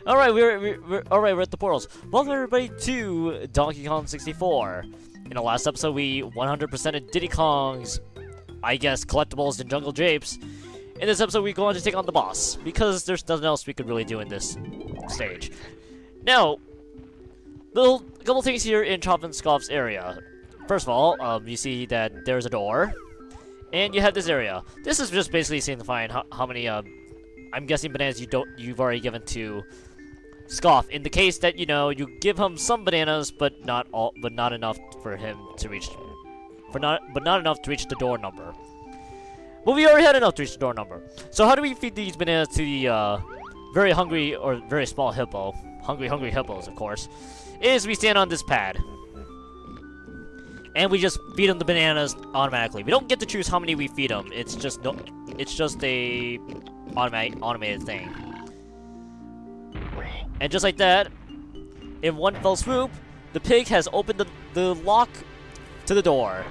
Alright, we're at the portals. Welcome everybody to Donkey Kong 64. In the last episode, we 100%ed Diddy Kong's, I guess, collectibles and jungle japes. In this episode, we go on to take on the boss, because there's nothing else we could really do in this stage. Now, a couple things here in Chop and Scoff's area. First of all, you see that there's a door, and you have this area. This is just basically signifying how many, I'm guessing bananas you've already given to Scoff, in the case that, you know, you give him some bananas, but not enough for him to reach, not enough to reach the door number. Well, we already had enough to reach the door number. So how do we feed these bananas to the, very hungry, or very small hippo, hungry hippos, of course, is we stand on this pad. And we just feed them the bananas automatically. We don't get to choose how many we feed them. It's just a automated thing. And just like that, in one fell swoop, the pig has opened the lock to the door.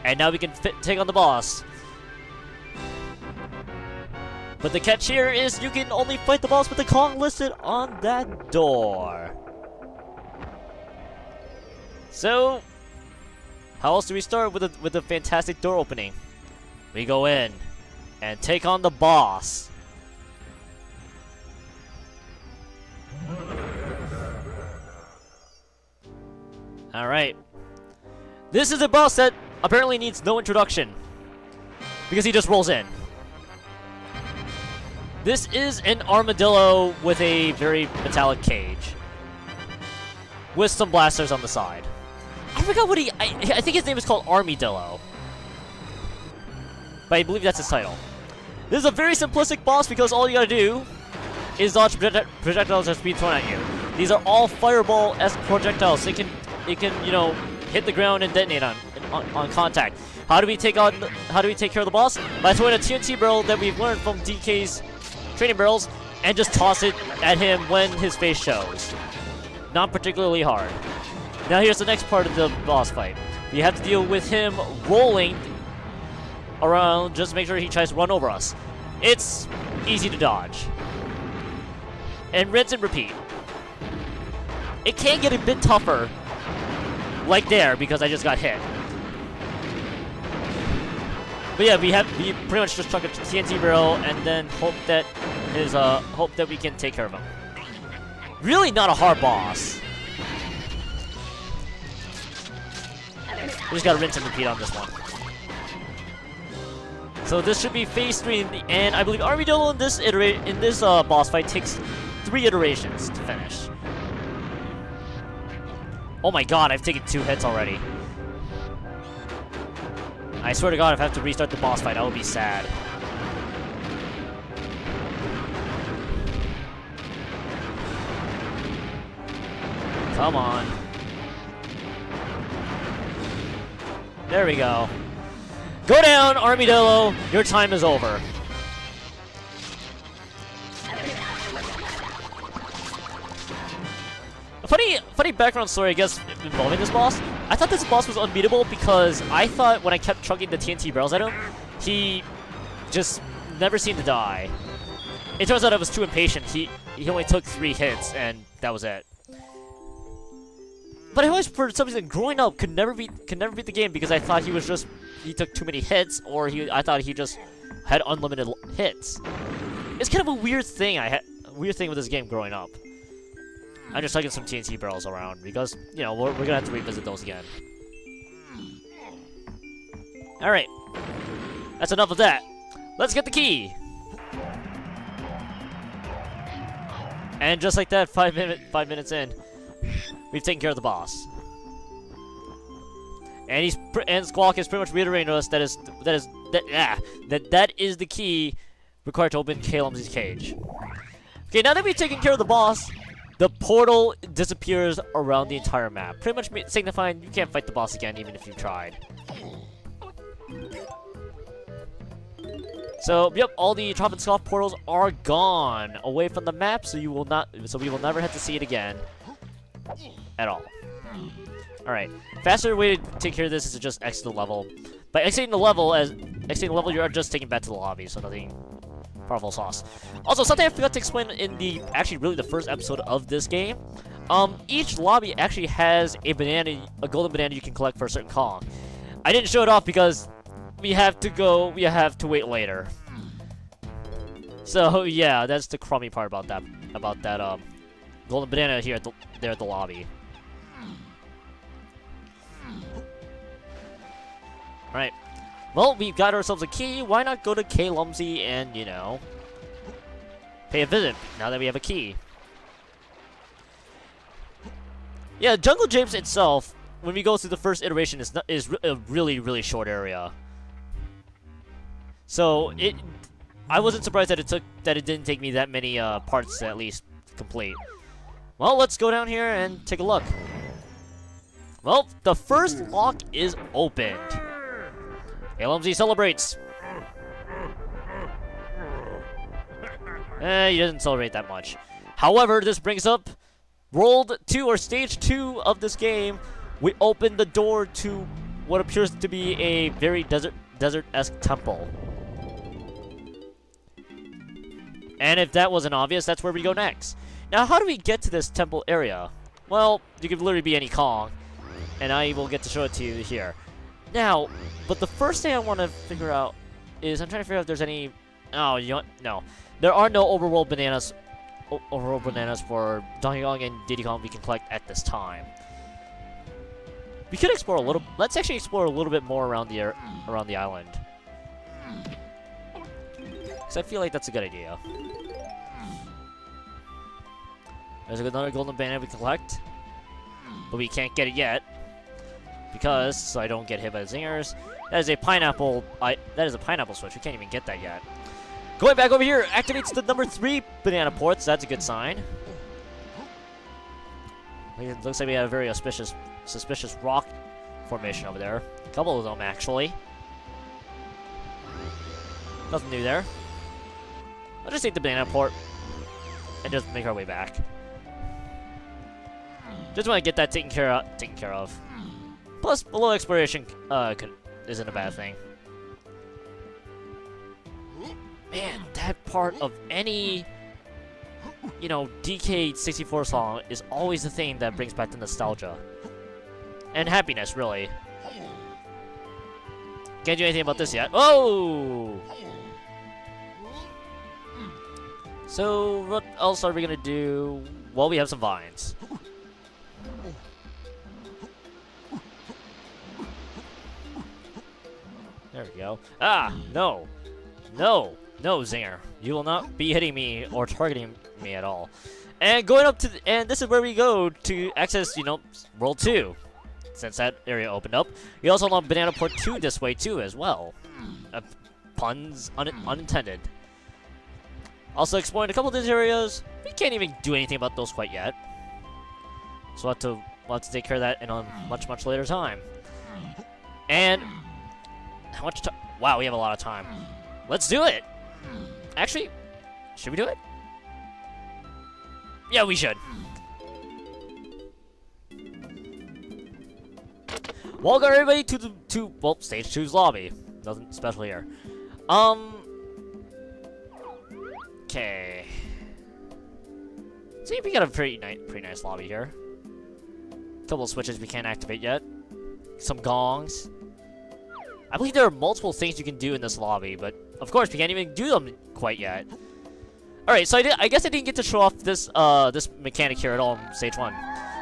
And now we can take on the boss. But the catch here is you can only fight the boss with the Kong listed on that door. So, how else do we start with a fantastic door opening? We go in and take on the boss. Alright. This is a boss that apparently needs no introduction, because he just rolls in. This is an armadillo with a very metallic cage, with some blasters on the side. I forgot what I think his name is called Armadillo, but I believe that's his title. This is a very simplistic boss because all you gotta do is dodge projectiles that's being thrown at you. These are all fireball-esque projectiles. It can, you know, hit the ground and detonate on contact. How do we take care of the boss? By throwing a TNT barrel that we've learned from DK's training barrels and just toss it at him when his face shows. Not particularly hard. Now here's the next part of the boss fight. You have to deal with him rolling around just to make sure he tries to run over us. It's easy to dodge. And rinse and repeat. It can get a bit tougher, like there, because I just got hit. But yeah, we pretty much just chuck a TNT barrel and then hope that we can take care of him. Really not a hard boss. We just gotta rinse and repeat on this one. So this should be phase 3, and I believe Armadillo in this boss fight takes 3 iterations to finish. Oh my god, I've taken 2 hits already. I swear to god, if I have to restart the boss fight, I would be sad. Come on. There we go. Go down, Armadillo! Your time is over. Funny background story, I guess, involving this boss. I thought this boss was unbeatable because I thought when I kept chucking the TNT barrels at him, he just never seemed to die. It turns out I was too impatient. He only took 3 hits, and that was it. But I always, for some reason, growing up, could never beat the game because I thought he took too many hits, or I thought he just had unlimited hits. It's kind of a weird thing with this game growing up. I'm just tugging some TNT barrels around because, you know, we're gonna have to revisit those again. Alright. That's enough of that. Let's get the key! And just like that, 5 minutes in, we've taken care of the boss. And Squawk is pretty much reiterating to us that is the key required to open Kalum's cage. Okay, now that we've taken care of the boss, the portal disappears around the entire map, pretty much signifying you can't fight the boss again even if you tried. So, yep, all the Chop and Scoff portals are gone away from the map, so we will never have to see it again at all. Alright, faster way to take care of this is to just exit the level. By exiting the level, you are just taking back to the lobby, so nothing Powerful sauce. Also, something I forgot to explain in the actually really the first episode of this game. Each lobby actually has a banana, a golden banana you can collect for a certain Kong. I didn't show it off because we have to wait later. So yeah, that's the crummy part about that golden banana here there at the lobby. Alright. Well, we've got ourselves a key. Why not go to K. Lumsey and, you know, pay a visit now that we have a key? Yeah, Jungle Japes itself, when we go through the first iteration, is a really short area. So I wasn't surprised that it didn't take me that many parts to at least complete. Well, let's go down here and take a look. Well, the first lock is opened. LMZ celebrates. He doesn't celebrate that much. However, this brings up World 2 or Stage 2 of this game. We open the door to what appears to be a very desert-esque temple. And if that wasn't obvious, that's where we go next. Now, how do we get to this temple area? Well, you could literally be any Kong, and I will get to show it to you here. Now, but the first thing I want to figure out is I'm trying to figure out if there's any. Oh, you know what? No, there are no overworld bananas. Overworld bananas for Donkey Kong and Diddy Kong we can collect at this time. We could explore a little. Let's actually explore a little bit more around the island, because I feel like that's a good idea. There's another golden banana we can collect, but we can't get it yet because so I don't get hit by the zingers. That is a pineapple. That is a pineapple switch. We can't even get that yet. Going back over here activates the number 3 banana ports. That's a good sign. It looks like we have a very suspicious rock formation over there. A couple of them, actually. Nothing new there. I'll just take the banana port and just make our way back. Just want to get that taken care of. Plus, a little exploration isn't a bad thing. Man, that part of any, you know, DK64 song is always the thing that brings back the nostalgia. And happiness, really. Can't do anything about this yet. Oh! So, what else are we gonna do? Well, we have some vines. There we go. Ah! No! No! No, Zinger. You will not be hitting me or targeting me at all. And going up to and this is where we go to access, you know, World 2. Since that area opened up. We also unlock Banana Port 2 this way too as well. Puns unintended. Also exploring a couple of these areas. We can't even do anything about those quite yet. So we'll have to take care of that in a much later time. And how much time? Wow, we have a lot of time. Let's do it! Actually, should we do it? Yeah, we should. Welcome everybody to well, Stage 2's lobby. Nothing special here. Okay. See, we got a pretty nice lobby here. Couple of switches we can't activate yet. Some gongs. I believe there are multiple things you can do in this lobby, but of course we can't even do them quite yet. All right, so I guess I didn't get to show off this this mechanic here at all in Stage 1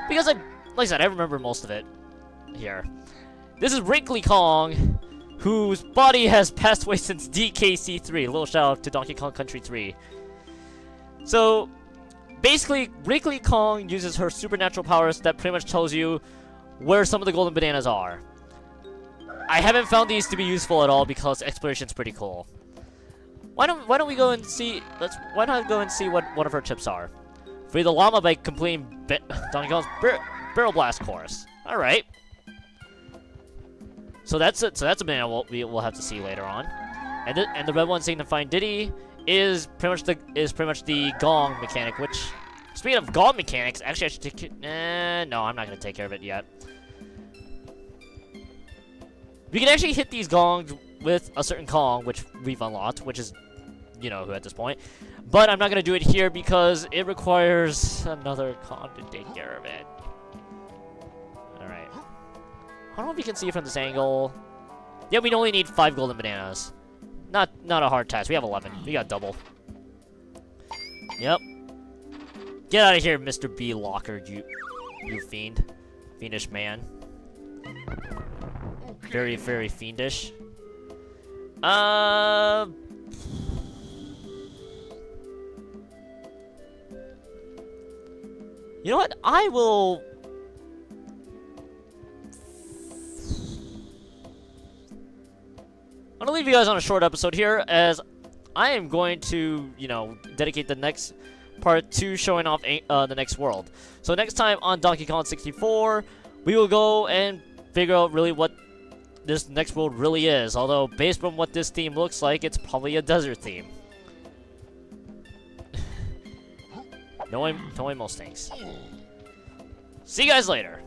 because like I said, I remember most of it here. This is Wrinkly Kong, whose body has passed away since DKC3. A little shout out to Donkey Kong Country 3. So, basically, Wrinkly Kong uses her supernatural powers that pretty much tells you where some of the golden bananas are. I haven't found these to be useful at all because exploration's pretty cool. Why don't we go and see? Why not go and see what one of her chips are? Free the llama by completing Donkey Kong's Barrel Blast course. All right. So that's it. So that's a banana we'll have to see later on. And the red one signifying Diddy is pretty much the gong mechanic. Which, speaking of gong mechanics, actually I should take. No, I'm not gonna take care of it yet. We can actually hit these gongs with a certain Kong, which we've unlocked, which is you-know-who at this point. But I'm not going to do it here because it requires another con to take care of it. Alright. I don't know if you can see it from this angle. Yeah, we only need 5 golden bananas. Not a hard task. We have 11. We got double. Yep. Get out of here, Mr. B. Locker, you fiend. Fiendish man. Very, very fiendish. You know what? I will... I'm gonna leave you guys on a short episode here, as I am going to, you know, dedicate the next part to showing off the next world. So next time on Donkey Kong 64, we will go and figure out really what this next world really is. Although, based on what this theme looks like, it's probably a desert theme. knowing most things. See you guys later.